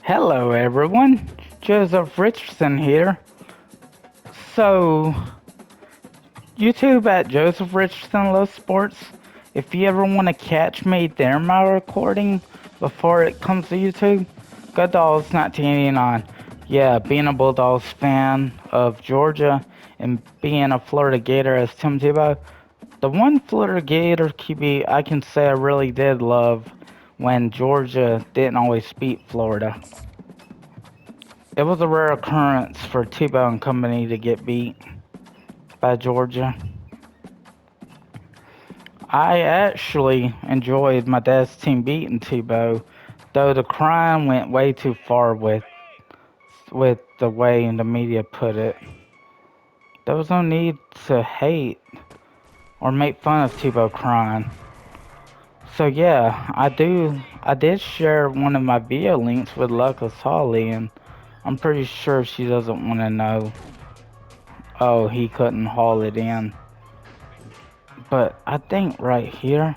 Hello everyone, Joseph Richardson here. So, YouTube at Joseph Richardson Loves Sports. If you ever want to catch me during my recording before it comes to YouTube, go Dolls 1989. Yeah, being a Bulldogs fan of Georgia and being a Florida Gator as Tim Tebow, the one Florida Gator QB I can say I really did love when Georgia didn't always beat Florida. It was a rare occurrence for Tebow and company to get beat by Georgia. I actually enjoyed my dad's team beating Tebow, though the crime went way too far with the way the media put it. There was no need to hate or make fun of Tebow crying. So yeah, I did share one of my video links with Lucas Holly, and I'm pretty sure she doesn't want to know. Oh, he couldn't haul it in. But I think right here.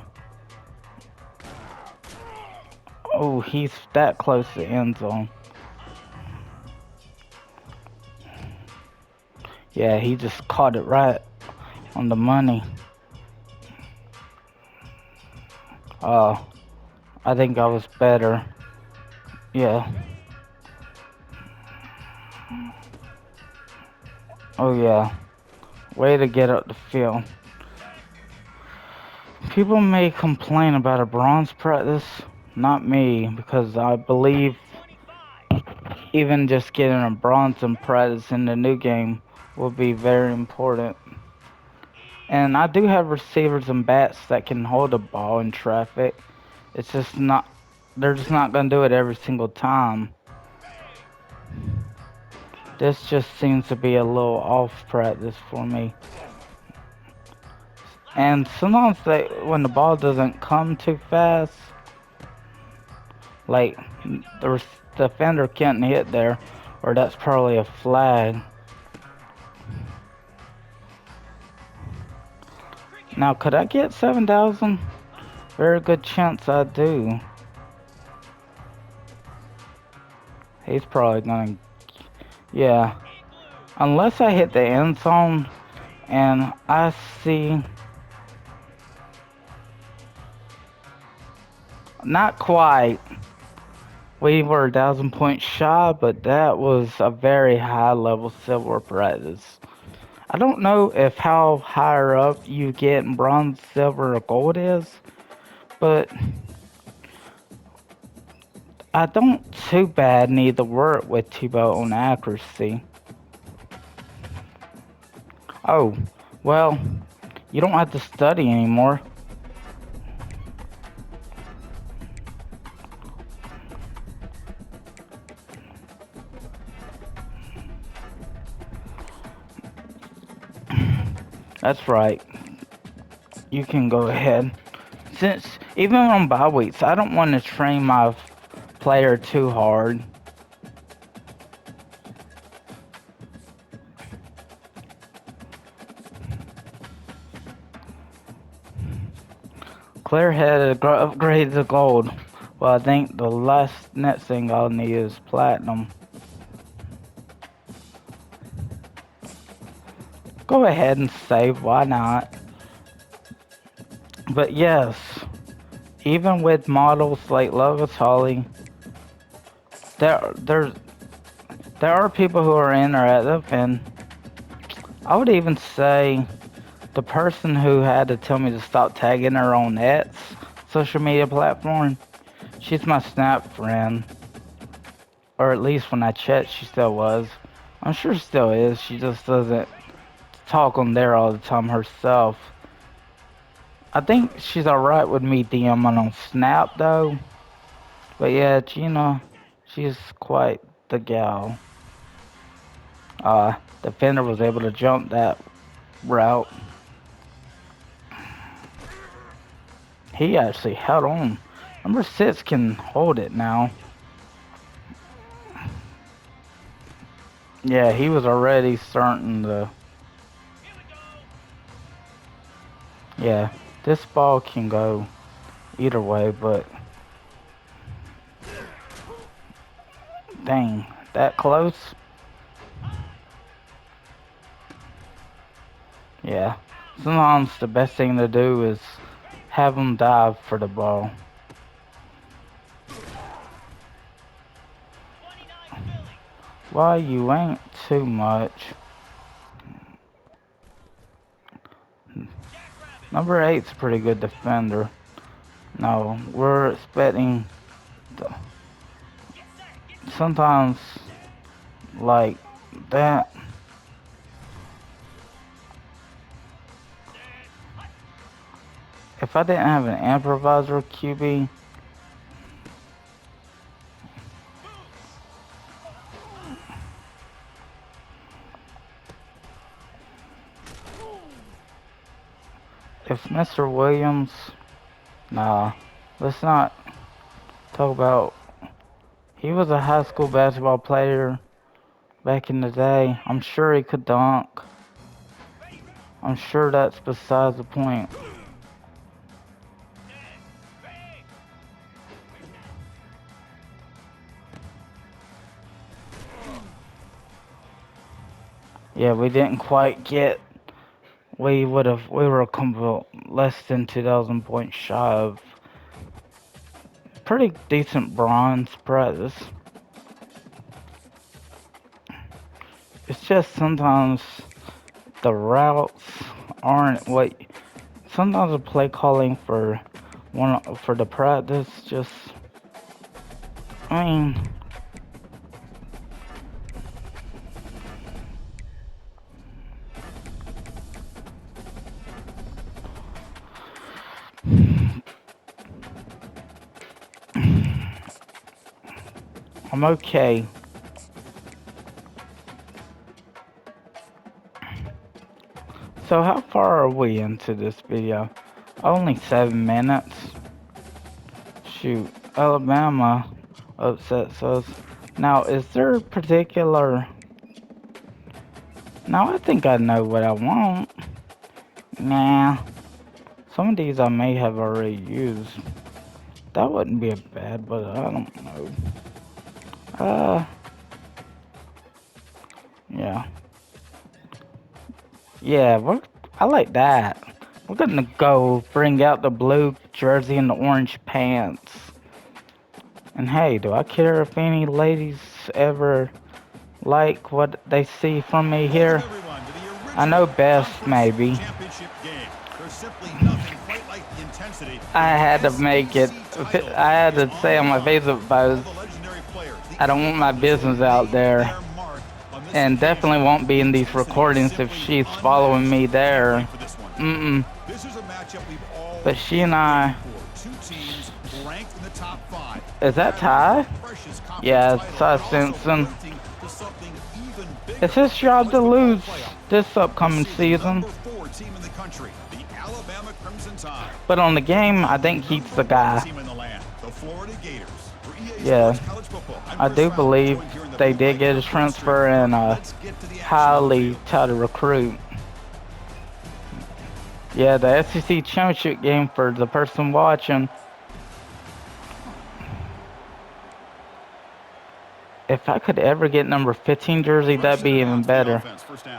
Oh, he's that close to end zone. Yeah, he just caught it right on the money. Oh, I think I was better. Yeah. Oh yeah. Way to get up the field. People may complain about a bronze practice, not me, because I believe even just getting a bronze in practice in the new game will be very important. And I do have receivers and bats that can hold a ball in traffic. It's just not, they're just not going to do it every single time. This just seems to be a little off practice for me. And sometimes when the ball doesn't come too fast, like the defender can't hit there, or that's probably a flag. Now, could I get 7,000? Very good chance I do. He's probably gonna, yeah. Unless I hit the end zone, and I see, not quite. We were 1,000 points shy, but that was a very high level silver practice. I don't know if how higher up you get in bronze, silver, or gold is, but I don't too bad need to work with Tebow on accuracy. Oh, well, you don't have to study anymore. That's right. You can go ahead. Since even on bye weeks, I don't want to train my player too hard. Claire had upgraded to gold. Well, I think the next thing I'll need is platinum. Go ahead and save, why not? But yes, even with models like Lotus Holly, there are people who are interactive, and I would even say the person who had to tell me to stop tagging her on X social media platform, she's my Snap friend. Or at least when I checked, she still was. I'm sure she still is. She just doesn't talk on there all the time herself. I think she's alright with me DMing on Snap though. But yeah, Gina, she's quite the gal. Defender was able to jump that route. He actually held on. Number 6 can hold it now. Yeah, he was already starting to... Yeah, this ball can go either way, but... Dang, that close? Yeah. Sometimes the best thing to do is have them dive for the ball. Why you ain't too much. Number 8's a pretty good defender. No, we're expecting sometimes like that. If I didn't have an improviser QB, if Mr. Williams, nah, let's not talk about. He was a high school basketball player back in the day. I'm sure he could dunk. I'm sure that's besides the point. Yeah, we didn't quite get. We were a couple less than 2,000 points shy of pretty decent bronze prizes. It's just sometimes the routes aren't what. Sometimes the play calling for the practice just. I mean. I'm okay. So how far are we into this video? Only 7 minutes. Shoot, Alabama upsets us. Now, is there a particular... Now, I think I know what I want. Nah, some of these I may have already used. That wouldn't be a bad, but I don't know. Yeah. Yeah, I like that. We're gonna go bring out the blue jersey and the orange pants. And hey, do I care if any ladies ever like what they see from me here? I know best, maybe. I had to make it. I had to say on my Facebook post, I don't want my business out there. And definitely won't be in these recordings if she's following me there. But she and I... Is that Ty? Yeah, it's Ty Simpson. It's his job to lose this upcoming season. But on the game, I think he's the guy. Yeah, I do believe they did get a transfer and a highly touted recruit. Yeah, the SEC championship game for the person watching. If I could ever get number 15 jersey, that'd be even better.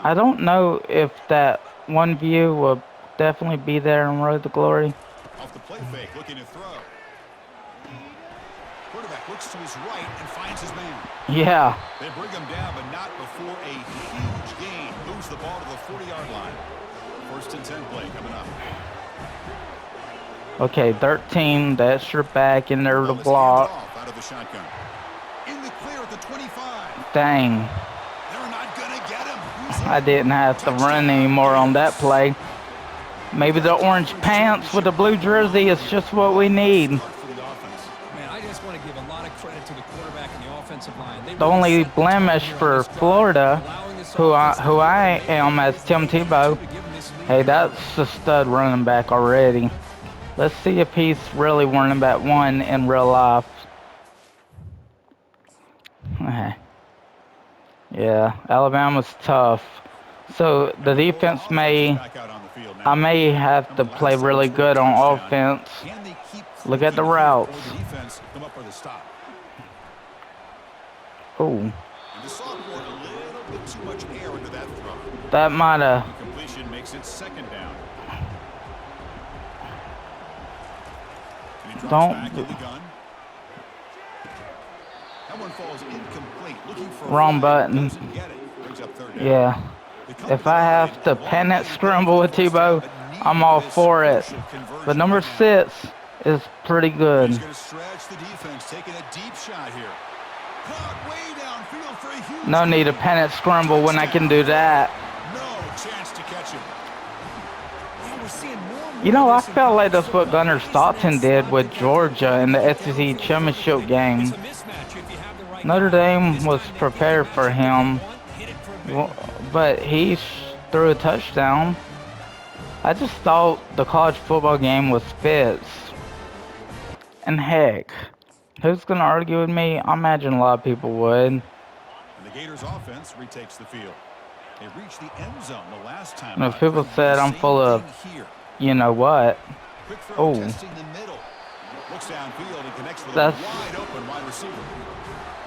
I don't know if that one view will definitely be there in Road to Glory. Off the play fake, looking to throw. Quarterback looks to his right and finds his man. Yeah. They bring him down, but not before a huge gain. Moves the ball to the 40-yard line. First and 10 play coming up. Okay, 13. The extra back in there to block. Out of the shotgun. In the clear at the 25. Dang. They're not gonna get him. I didn't have to run anymore on that play. Maybe the orange pants with the blue jersey is just what we need. Man, I just want to give a lot of credit to the quarterback and the offensive line. The only blemish for Florida, who I am as Tim Tebow, hey, that's a stud running back already. Let's see if he's really running back 1 in real life. Yeah, Alabama's tough. So the defense I may have to play really good on offense. Look at the routes. Oh, And the sophomore, a little bit too much air into that throw. that might have. Incompletion makes it second down. And he drops back in the gun. That one falls incomplete. Looking for a Wrong flag. button. Doesn't get it. Brings up third down. Yeah. If I have to pen it scramble with Tebow, I'm all for it. But number 6 is pretty good. He's going to stretch the defense, taking a deep shot here. Caught way downfield for a huge No need to pen it scramble when I can do that. No chance to catch him. You know, I felt like that's what Gunnar Stockton did with Georgia in the SEC championship game. Notre Dame was prepared for him, but he threw a touchdown. I just thought the college football game was fits. And heck, who's going to argue with me? I imagine a lot of people would. And the Gators offense retakes the field. They reached the end zone the last time. And if people said I'm full of, you know what? Oh, that's,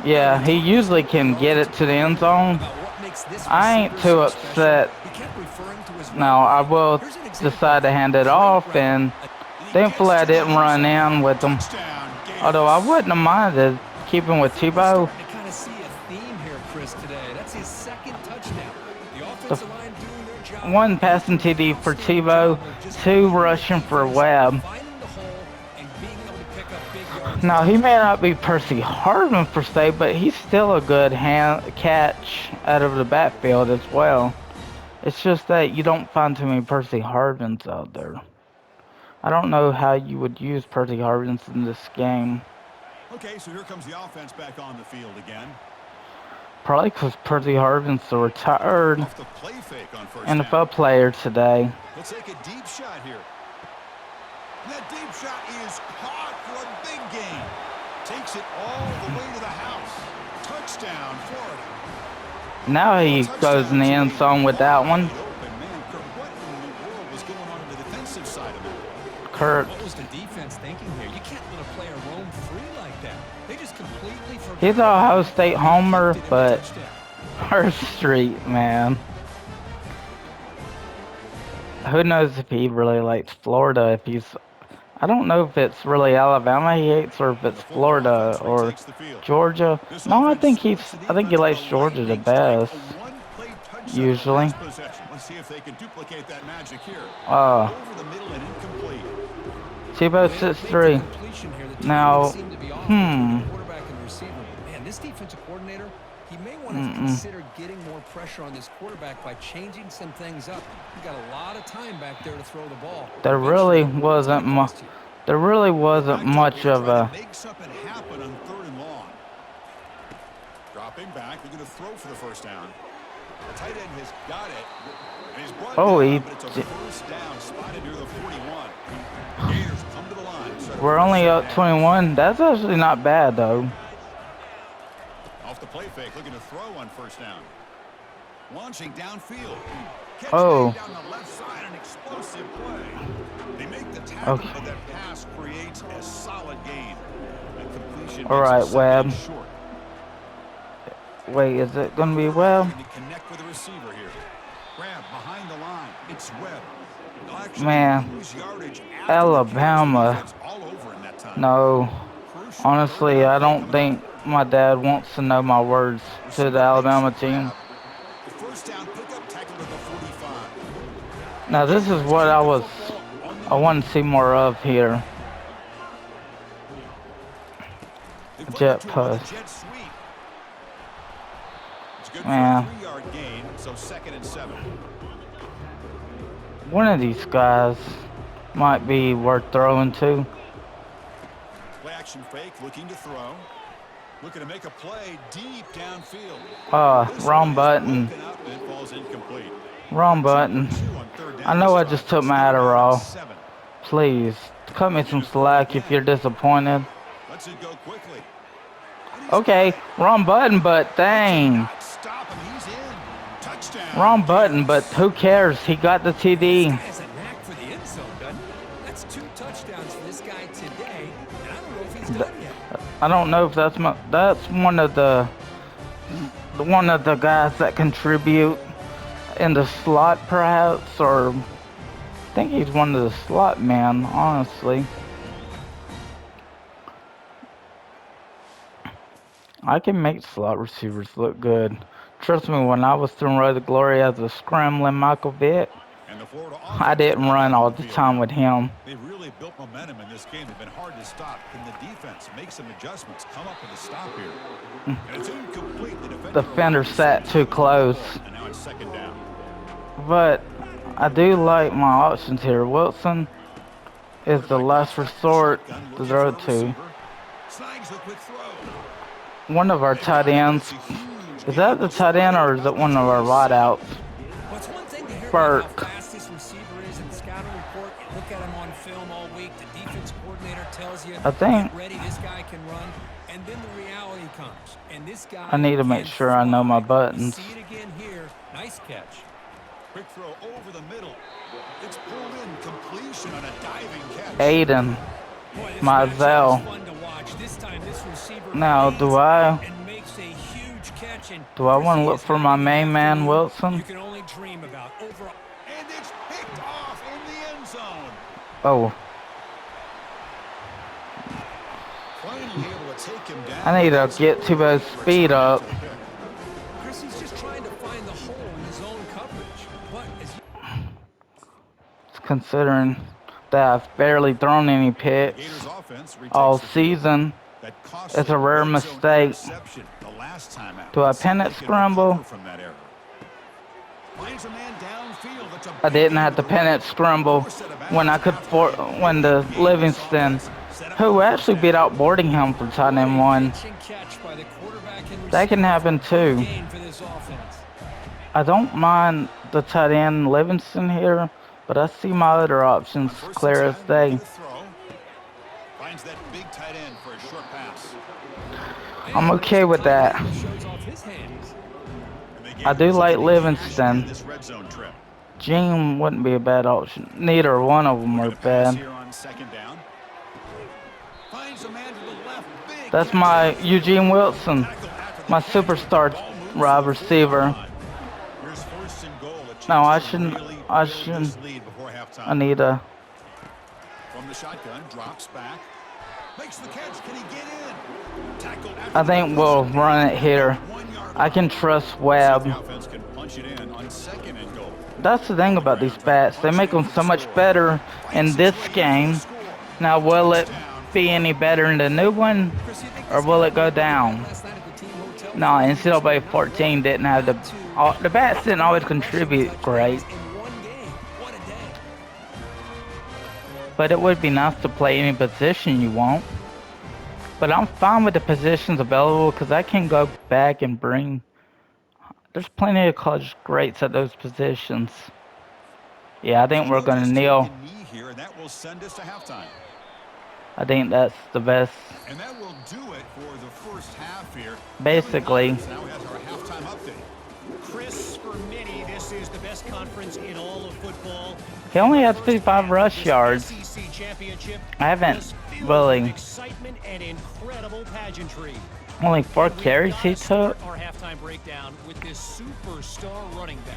yeah, he usually can get it to the end zone. I ain't too upset. No, I will decide to hand it off, and thankfully I didn't run in with them. Although I wouldn't have minded keeping with Tebow. One passing TD for Tebow, 2 rushing for Webb. Now, he may not be Percy Harvin per se, but he's still a good catch out of the backfield as well. It's just that you don't find too many Percy Harvins out there. I don't know how you would use Percy Harvins in this game. Okay, so here comes the offense back on the field again. Probably because Percy Harvin's a retired NFL player today. He'll take a deep shot here. That deep shot is caught for a big gain. Takes it all the way to the house. Touchdown, Florida. Now he goes in the end zone with that one. What in the world was going on the defensive side of it? Kurt. What was the defense thinking here? You can't let a player roam free like that. They just completely forgot. He's an Ohio State homer, but Hurst Street, man. Who knows if he really likes Florida, if he's... I don't know if it's really Alabama he hates or if it's Florida or Georgia. No, I think he likes Georgia the best. Usually. Let's see if they can duplicate that magic here. Tebow 6'3". Now, Man, this defensive coordinator, he may want to consider getting more pressure on this quarterback by changing some things up. He's got a lot of time back there to throw the ball. There really wasn't much of a... Make something happen on 3rd and long. Dropping back, they're going to throw for the first down. The tight end has got it. And he's brought down, but it's a first down spotted near the 41. Gators come to the line. We're only up 21. That's actually not bad, though. Off the play fake, looking to throw on first down. Launching downfield. Oh. Down the left side, an explosive play. They make the tackle, but that pass creates a solid gain. And completion. All right, Webb. Short. Wait, is it gonna be Webb? Connect with the receiver here. Grab behind the line. It's Webb. Man, Alabama. No, honestly, I don't think my dad wants to know my words to the Alabama team. Now this is what I want to see more of here. Jet post. Man. One of these guys might be worth throwing to. Play action fake, looking to throw. Looking to make a play deep downfield. Wrong button. Wrong button. I know I just took my Adderall. Please, cut me some slack if you're disappointed. Okay, wrong button, but dang. Wrong button, but who cares? He got the TD. That's 2 touchdowns for this guy today. I don't know if he's done yet. I don't know if that's one of the one of the guys that contribute in the slot, perhaps, or I think he's one of the slot men, honestly. I can make slot receivers look good. Trust me, when I was throwing Road to Glory as a scrambling Michael Vick, And the Florida I offense didn't coming run back on all the the field time now. with him. They've really built momentum in this game. They've been hard to stop. Can the defense make some adjustments? Come up with a stop here. And it's incomplete. The Defender sat too close. And now it's second down. But I do like my options here. Wilson is the last resort to throw to. Snags the quick throw. One of our tight ends. Is that the tight end or is it one of our wideouts? Well, it's one thing to hear about how Burke. fast this receiver is in the scouting report. You look at him on film all week. The defense coordinator tells you, I think get ready, this guy can run. And then the reality comes. And this guy I need to make can sure I know my fly. buttons. You see it again here. Nice catch. Quick throw over the middle. It's pulled in. Completion on a diving catch. Aiden. Boy, this Mizell. matchup is fun to watch. This time this receiver Now, do I and makes a huge catch. And want to look for my main man, Wilson? you can only dream about. Overall. And it's picked off in the end zone. Oh, Finally able to take him down. I need to get Tebow's speed up. Chris, he's just trying to find the hole in his own coverage. But as Considering that I've barely thrown any picks Gators offense retakes all the field. season, That it's a rare costly red zone mistake. interception the last time out. Do I Let's see if pin it they can scramble? recover from that error. Finds a man downfield. That's a I big didn't have gain to the pin right. it scramble Force set of when I bounds could after when the Gators Livingston, offense set up who the actually first beat down. out Boardingham for tight end one. That can happen too. I don't mind the tight end Livingston here, but I see my other options On first clear and as 10, day. looking to throw. Finds that big tight end for a short pass. I'm okay with that. shows off his hands. And they gave I the do result like to be cash Livingston. in this red zone trip. Gene wouldn't be a bad option. Neither one of them are Looking to pass bad. here on second down. Finds a man to the left. Big That's catch. my Eugene Wilson, Tackle after the my catch. superstar Ball moves wide to the 40-yard receiver. line. Here's first and goal. A chance No, I to shouldn't. really I build shouldn't. this lead before halftime. I need a. From the shotgun, drops back. Makes the catch. Can he get in? Tackle after I think we'll run it here. 1-yard I can trust See if Webb. the offense can punch it in on second and goal. That's the thing about these bats. They make them so much better in this game. Now, will it be any better in the new one, or will it go down? No, NCAA 14 didn't have the bats didn't always contribute great. But it would be nice to play any position you want. But I'm fine with the positions available because I can go back and bring. There's plenty of college greats at those positions. Yeah, I think we're gonna kneel. Here, and that will send us to halftime. I think that's the best. And that will do it for the first half here. Basically. Now has our halftime update. Chris, for many, this is the best conference in all of football. He only has 55 rush yards. SEC championship I haven't was filled really. with excitement and incredible pageantry. Only 4 We've carries gotta he start took. our halftime breakdown with this superstar running back.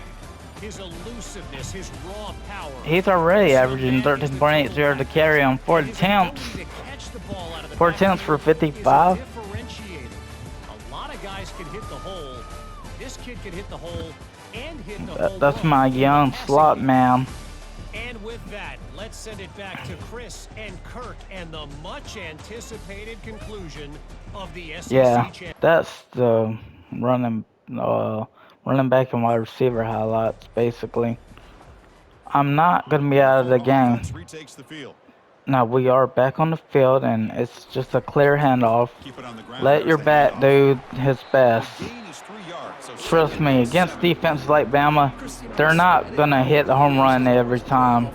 His elusiveness, his raw power. He's already averaging 13.8 yards to carry on 4 His attempts. ability to catch the ball out of the 4 backfield attempts for is a 55. differentiator. A lot of guys can hit the hole. This kid can hit the hole and hit the hole. That's well my in the young passing slot game. man. And with that, let's send it back to Chris and Kirk and the much anticipated conclusion of the SEC Yeah, championship. that's the running back and wide receiver highlights, basically. I'm not going to be out of the game. Offense retakes the field. Now, we are back on the field, and it's just a clear handoff. Keep it on the ground. Let your bat do his best. Gain is 3 yards. So Trust me, against defenses like Bama, they're not going to hit the home run every time.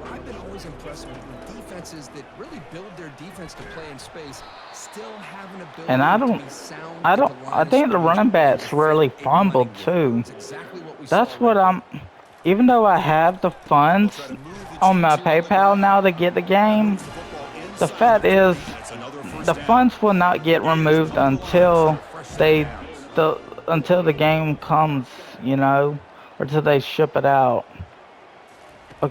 I've been always impressed with defenses that really build their defense to play in space, still have an ability And I to don't- be sound I at the don't. line I of think the scrimmage running backs and really effective in fumbled running too. game. That's exactly what we That's saw what right I'm. Even though I have the funds on my PayPal now to get the game, the fact is, the funds will not get removed until they until the game comes, you know, or till they ship it out.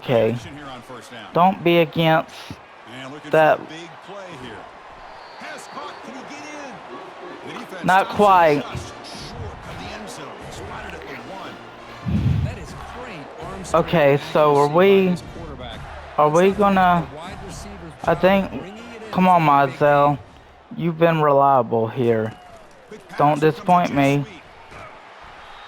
Play Okay. action here on first down. Don't be against And looking for that. a big play here. Pass caught. Can he get in? The defense Not stops quite. him just short of the end zone. Spotted at the 1. That is great arm strength Okay, and so accuracy by this quarterback. are It's we not like gonna? the wide receiver's I job think. of bringing it in Come is on, that big gain. Mazel. You've been reliable here. Quick Don't pass. Here comes a disappoint jet me. sweep.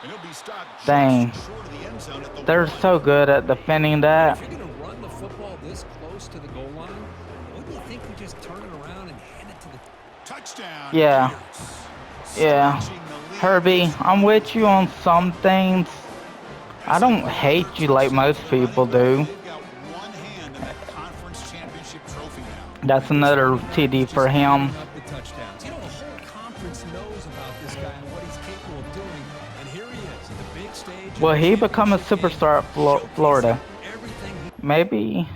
And he'll be stopped Dang. just short of the end zone at the They're 1. so good at defending And that. if you're going to run the football this close to the goal line, wouldn't you think you just turn it around and hand it to the Touchdown. Yeah. Gators. Yeah. Stretching the lead Herbie, just I'm one with you on again. some things. I That's a don't career hate third you like touchdown most for the people running back. do. They've got one hand in that conference championship trophy now. That's This another running back is TD for just him. adding up the touchdowns. You know, the whole conference knows about this guy and what he's capable of doing. And here he is at the big stage. Will he become a superstar at Florida? Everything he Maybe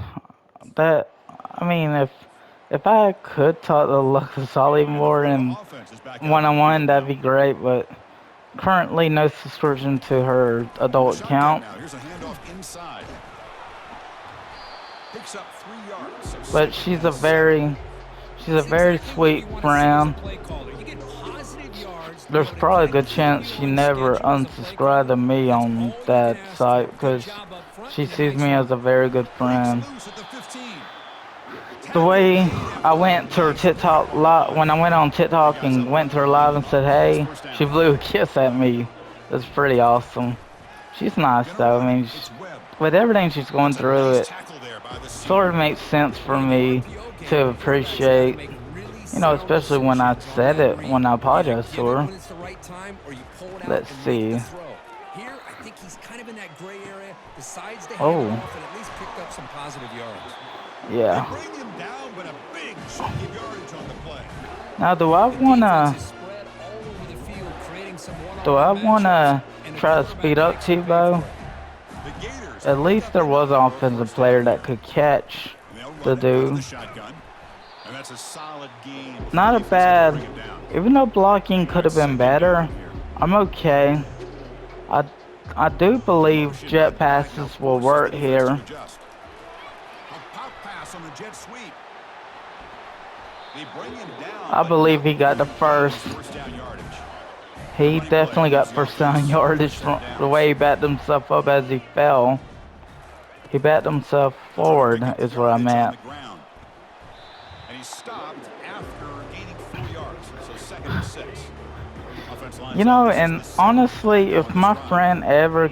that. I mean, if I could talk to Luxolly And the more Florida in offense is back out on the one-on-one, field that'd now. be great. But currently, no subscription to her In the adult shotgun account. now. Here's a handoff inside. Picks up 3 yards. So But second she's and a 7. That's very exactly what sweet you want to see as a friend. play caller. You get positive yards to be There's able to probably a kind of good keep chance you she on never schedule as a play unsubscribed to caller. me That's on all you can that ask site for. Good because job up front she and a sees nice me run. as a very good Breaks friend. loose at the 15. The Tackled way clean I after a went to her nice pickup TikTok on the live, when play. I went on Three TikTok guys and up on went the to her run live on and said, offense. hey, First she down. blew a kiss at me. It's pretty awesome. She's nice Gonna though. run I it. mean, It's Webb. with everything she's going That's a through, nice it tackle there by the sort of senior. makes sense for And in the me RPO game, to quarterbacks have to appreciate, make really you know, sound especially when I decisions on said that it, read. when I You either apologized to give it her. when it's the right time or you pull it out Let's and make the see. throw. Here, I think he's kind of in that gray area, decides to hand it Oh, off and at least picked up some positive yards. They yeah. bring him down, but a big chunk of yardage on the play. Now, do I The defense wanna, is spread all over the field, creating some do I one-on-one matchups, wanna and the try to speed quarterback up makes you pay for Tebow? it. The Gators At have picked least up there was an enough for a offensive first down player that here. could catch And they'll the run it out of the dude. shotgun. And that's a solid gain for Not the a defense able to bad, bring him down. even though blocking And could it's have been second better, down here. I'm okay. I, I do In believe motion jet right back. Now passes will forces the work defense to here. adjust. A pop pass on the jet sweep. They bring him down, I but believe not he got before the he gains first. first down yardage. The He running play definitely got gives the first down offense yardage first set of from the downs. way he backed himself up as he fell. He backed himself They'll try to forward pick up the is where I'm yardage on at. the ground. And he's stopped after gaining 4 yards. So second and 6. Offense lines You up. know, This is and the 7th play honestly, now on if this my drive. friend ever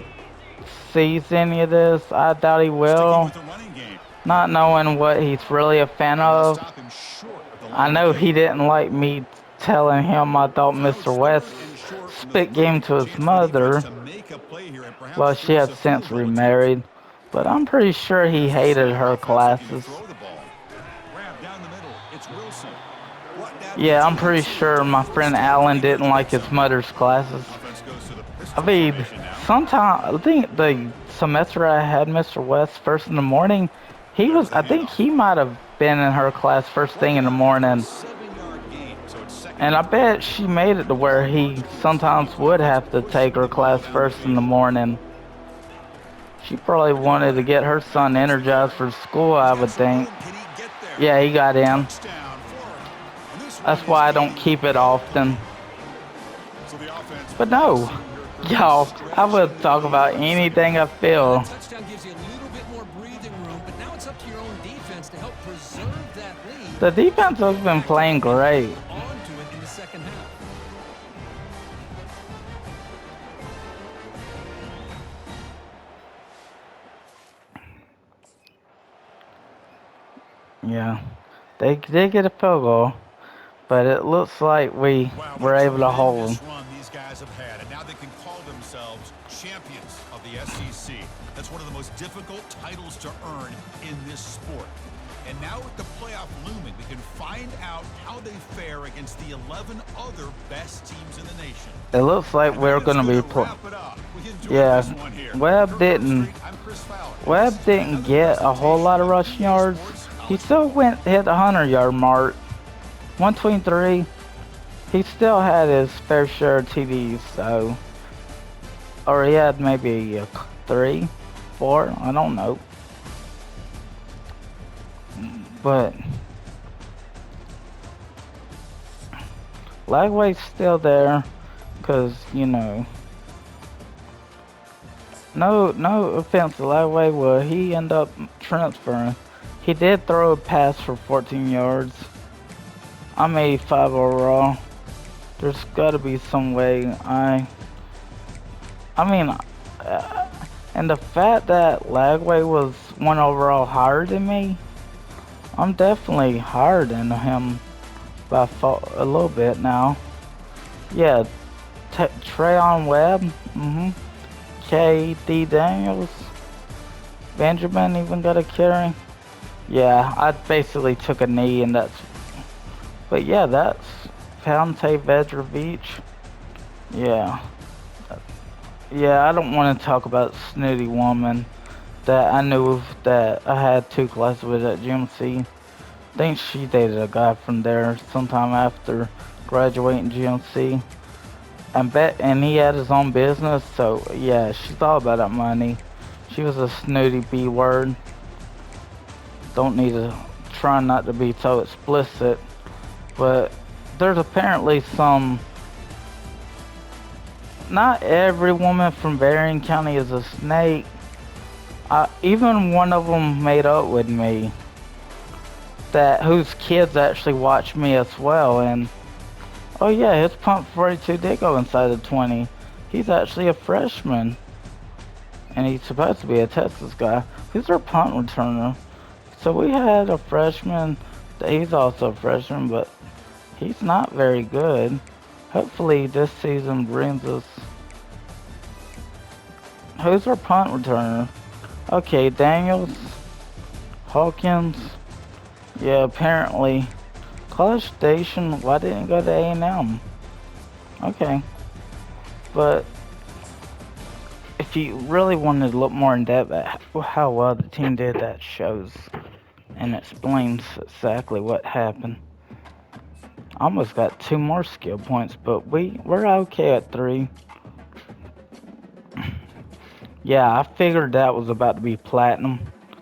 sees any of this, I doubt he Sticking will. with the running game. Not knowing what he's really a fan And they'll of. stop him short of the I line of know gain. he didn't like me telling him I thought So now it's Mr. West 3rd and short from the spit game 30. to his Chance for the defense mother. to make a play here and perhaps Well, she force has a since field goal attempt. remarried, but I'm pretty sure he Here's the hated snap. her Offense looking to classes. throw the ball. Grab down the middle. It's Wilson. Brought down Yeah, I'm pretty easily sure at my the friend first down, Alan right near didn't the red like his zone. mother's classes. Offense goes to the I pistol mean, formation now. sometimes I think the semester I had Mr. West first in the morning, There's the I think handoff. he might have been in her class first Brought thing in the down after a morning. 7-yard gain. So it's second And and I 3. bet she made it to where Long he march to the sometimes 35. would It's have to take pushing her the ball class down the first in the field. morning. She probably They're going to wanted run to it. get her Back son goes the energized air. for school, He's I got would some think. room. Can he get there? Yeah, he got in. Touchdown for him. And this one That's is why I don't a keep it well often. played. So the offense But no, progressing here quickly, y'all, I will stretching the talk lead about here in the second anything I half. Well, feel. that touchdown gives you a little bit more breathing room, but now it's up to your own defense to help preserve that lead The and defense has get been back to playing it and great. hold on to it in the second half. Yeah, they did get a field goal, but it looks like we Wow, what were a able to hold them. tremendous run these guys have had, and now they can call themselves champions of the SEC. That's one of the most difficult titles to earn in this sport. And now with the playoff looming, we can find out how they fare against the 11 other best teams in the nation. It looks like And we're that is going to be wrap it up. We enjoyed Yeah, this one here. Webb Kirk didn't. Herbstreit, I'm Chris Fowler. Webb This didn't another get a whole lot of presentation rushing EA yards. Sports He College still Football. hit the 100-yard mark. 123. he still had his fair share of TDs, so, or he had maybe 3, 4, I don't know. But Lagway's still there, cause you know, no offense to Lagway, well he ended up transferring. He did throw a pass for 14 yards. I'm 85 overall. There's got to be some way I mean, and the fact that Lagway was 1 overall higher than me, I'm definitely higher than him by a little bit now. Yeah, Trayon Webb, K.D. Daniels, Benjamin even got a carry. Yeah, I basically took a knee and that's, but yeah, that's Founte Vedrovich. Yeah. Yeah, I don't want to talk about snooty woman that I knew that I had 2 classes with at GMC. I think she dated a guy from there sometime after graduating GMC. And he had his own business, so yeah, she's all about that money. She was a snooty B word. Don't need to try not to be so explicit, but there's apparently some. Not every woman from Berrien County is a snake. Even one of them made up with me. Whose kids actually watch me as well, and oh yeah, his pump 42 did go inside the 20. He's actually a freshman, and he's supposed to be a Texas guy. He's our punt returner. So we had a freshman. He's also a freshman, but he's not very good. Hopefully this season brings us. Who's our punt returner? Okay, Daniels, Hawkins. Yeah, apparently. College Station, why didn't you go to A&M? Okay. But if you really wanted to look more in depth at how well the team did, that shows and explains exactly what happened. Almost got 2 more skill points, but we're okay at 3. Yeah, I figured that was about to be platinum.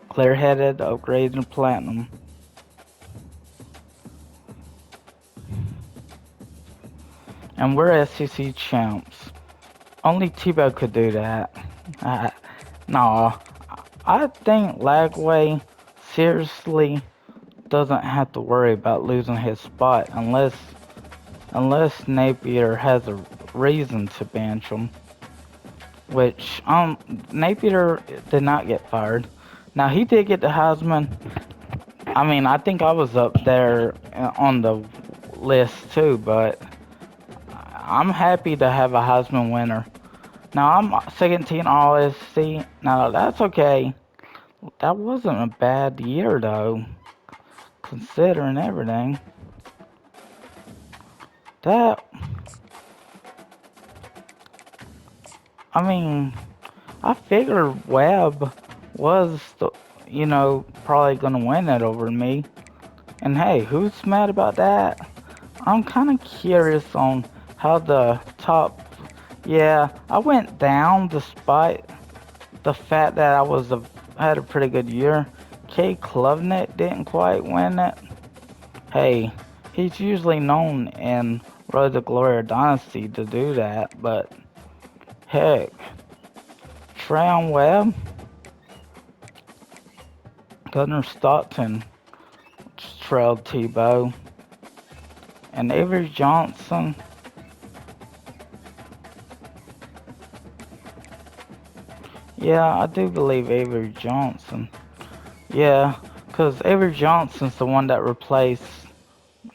Clear-headed, upgraded platinum. And we're SEC champs. Only Tebow could do that. No, I think Lagway seriously doesn't have to worry about losing his spot unless Napier has a reason to bench him. Which Napier did not get fired. Now he did get the Heisman. I mean, I think I was up there on the list too, but I'm happy to have a Heisman winner. Now I'm second team All SEC. Now that's okay. That wasn't a bad year though, considering everything. I mean, I figured Webb was probably gonna win it over me. And hey, who's mad about that? I'm kind of curious on how the top. Yeah, I went down despite the fact that had a pretty good year. K. Klubnik didn't quite win it. Hey, he's usually known in Road to Glory Dynasty to do that, but heck, Trayon Webb, Gunnar Stockton trailed Tebow, and Avery Johnson. Yeah, I do believe Avery Johnson. Yeah, because Avery Johnson's the one that replaced.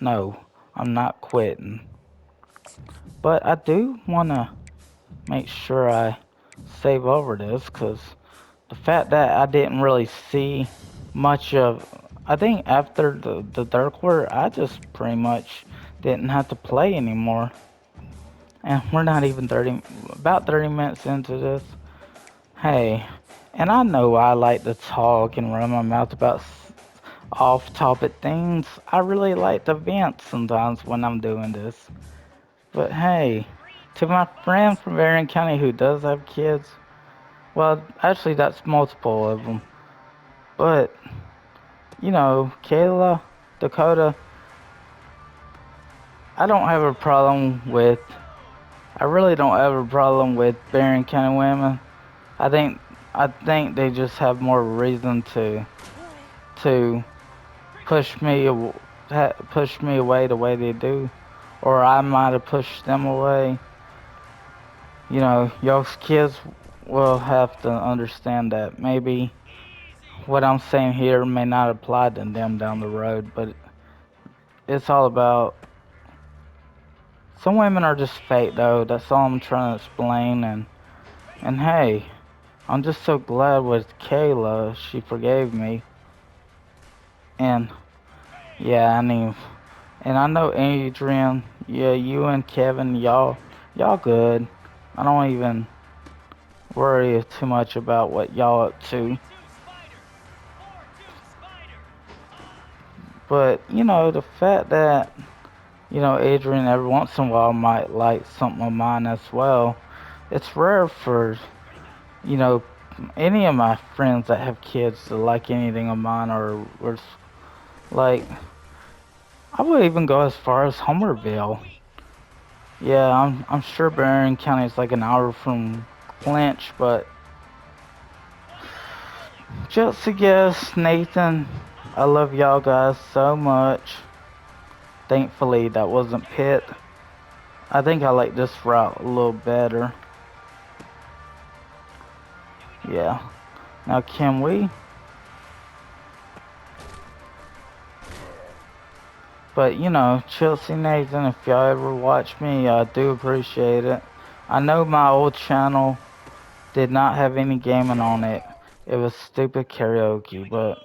No, I'm not quitting. But I do want to make sure I save over this, because the fact that I didn't really see much of. I think after the third quarter, I just pretty much didn't have to play anymore. And we're not even about 30 minutes into this. Hey, and I know I like to talk and run my mouth about off-topic things. I really like to vent sometimes when I'm doing this. But hey, to my friend from Marion County who does have kids, well, actually that's multiple of them. But, you know, Kayla, Dakota, I don't have a problem with, I really don't have a problem with Marion County women. I think, I think they just have more reason to push me, push me away the way they do. Or I might have pushed them away. You know, y'all's kids will have to understand that maybe what I'm saying here may not apply to them down the road, but it's all about some women are just fake though. That's all I'm trying to explain. And hey, I'm just so glad with Kayla she forgave me. And yeah, I mean, and I know Adrian. Yeah, you and Kevin, y'all good. I don't even worry too much about what y'all up to. But you know, the fact that you know, Adrian every once in a while might like something of mine as well. It's rare for, you know, any of my friends that have kids to like anything of mine or like, I would even go as far as Homerville. Yeah, I'm sure Barron County is like an hour from Clinch, but just a guess, Nathan, I love y'all guys so much. Thankfully, that wasn't Pitt. I think I like this route a little better. Yeah. Now can we? But you know, Chelsea Nathan, if y'all ever watch me, I do appreciate it. I know my old channel did not have any gaming on it. It was stupid karaoke, but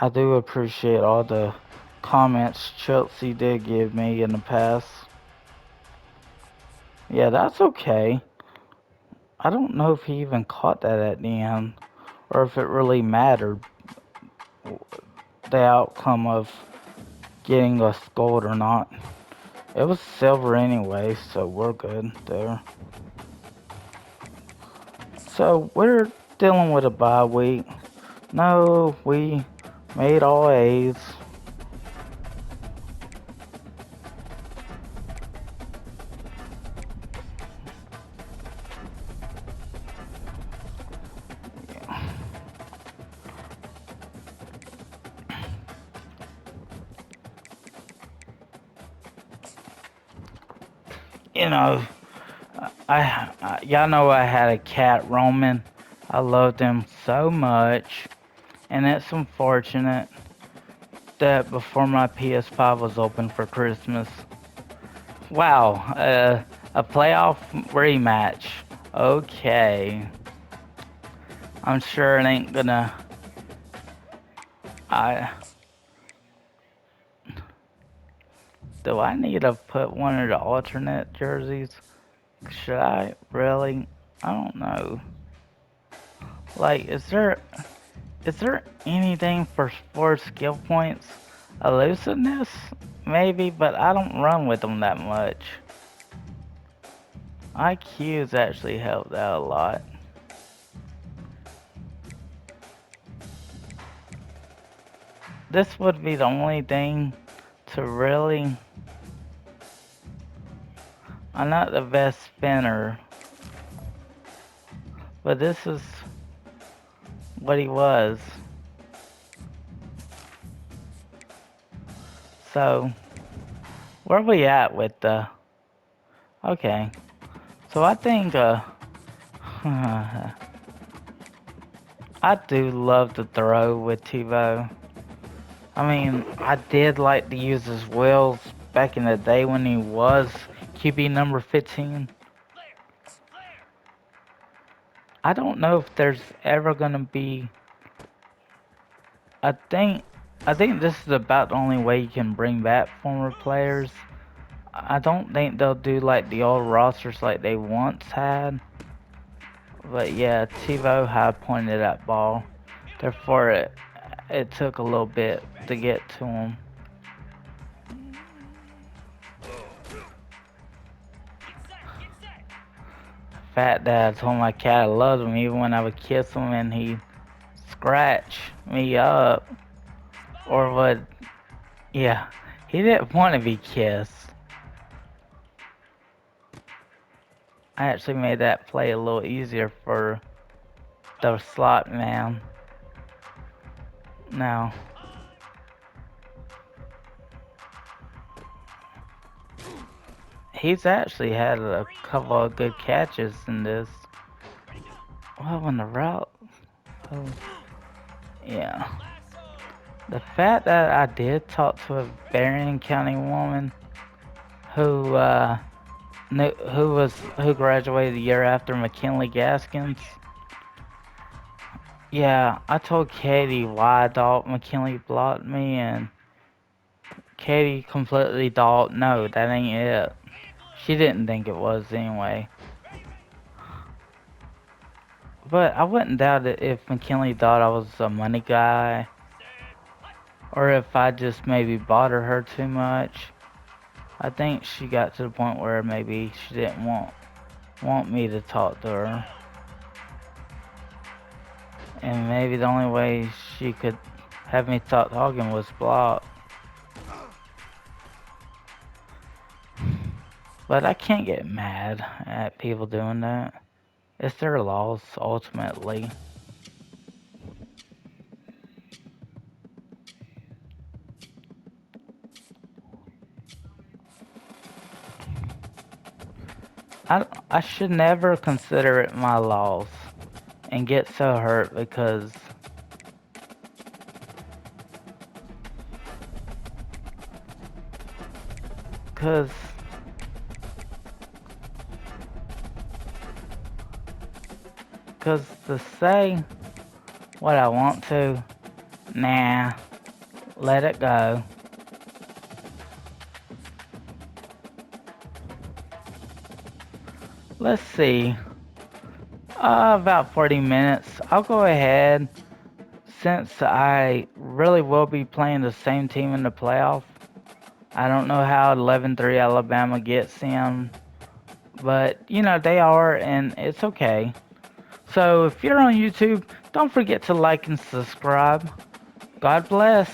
I do appreciate all the comments Chelsea did give me in the past. Yeah, that's okay. I don't know if he even caught that at the end, or if it really mattered, the outcome of getting us gold or not. It was silver anyway, so we're good there. So we're dealing with a bye week. No, we made all A's. You know, y'all know I had a cat, Roman. I loved him so much, and it's unfortunate that before my PS5 was open for Christmas. Wow, a playoff rematch. Okay, I'm sure it ain't gonna. I do I need to put one of the alternate jerseys? Should I really? I don't know. Like, is there anything for sports skill points? Elusiveness? Maybe, but I don't run with them that much. IQ's actually helped out a lot. This would be the only thing to really... I'm not the best spinner, but this is what he was. So, where are we at with the... Okay. So I think, I do love to throw with Tebow. I mean, I did like to use his wheels back in the day when he was QB number 15. I don't know if there's ever gonna be... I think, I think this is about the only way you can bring back former players. I don't think they'll do like the old rosters like they once had. But yeah, Tebow had pointed that ball. Therefore, it took a little bit to get to him. fat dad told my cat I loved him even when I would kiss him and he'd scratch me up. Or would, yeah, he didn't want to be kissed. I actually made that play a little easier for the slot man. Now, he's actually had a couple of good catches in this. Well, in the route. Oh, yeah. The fact that I did talk to a Berrien County woman who who graduated the year after McKinley Gaskins. Yeah, I told Katie why I thought McKinley blocked me, and Katie completely thought, no, that ain't it. She didn't think it was anyway. But I wouldn't doubt it if McKinley thought I was a money guy, or if I just maybe bothered her too much. I think she got to the point where maybe she didn't want me to talk to her. And maybe the only way she could have me stop talking was block. But I can't get mad at people doing that. It's their loss, ultimately. I should never consider it my loss and get so hurt because to say what I want to, nah, let it go. Let's see. About 40 minutes. I'll go ahead, since I really will be playing the same team in the playoff. I don't know how 11-3 Alabama gets in, but you know they are, and it's okay. So if you're on YouTube, don't forget to like and subscribe. God bless.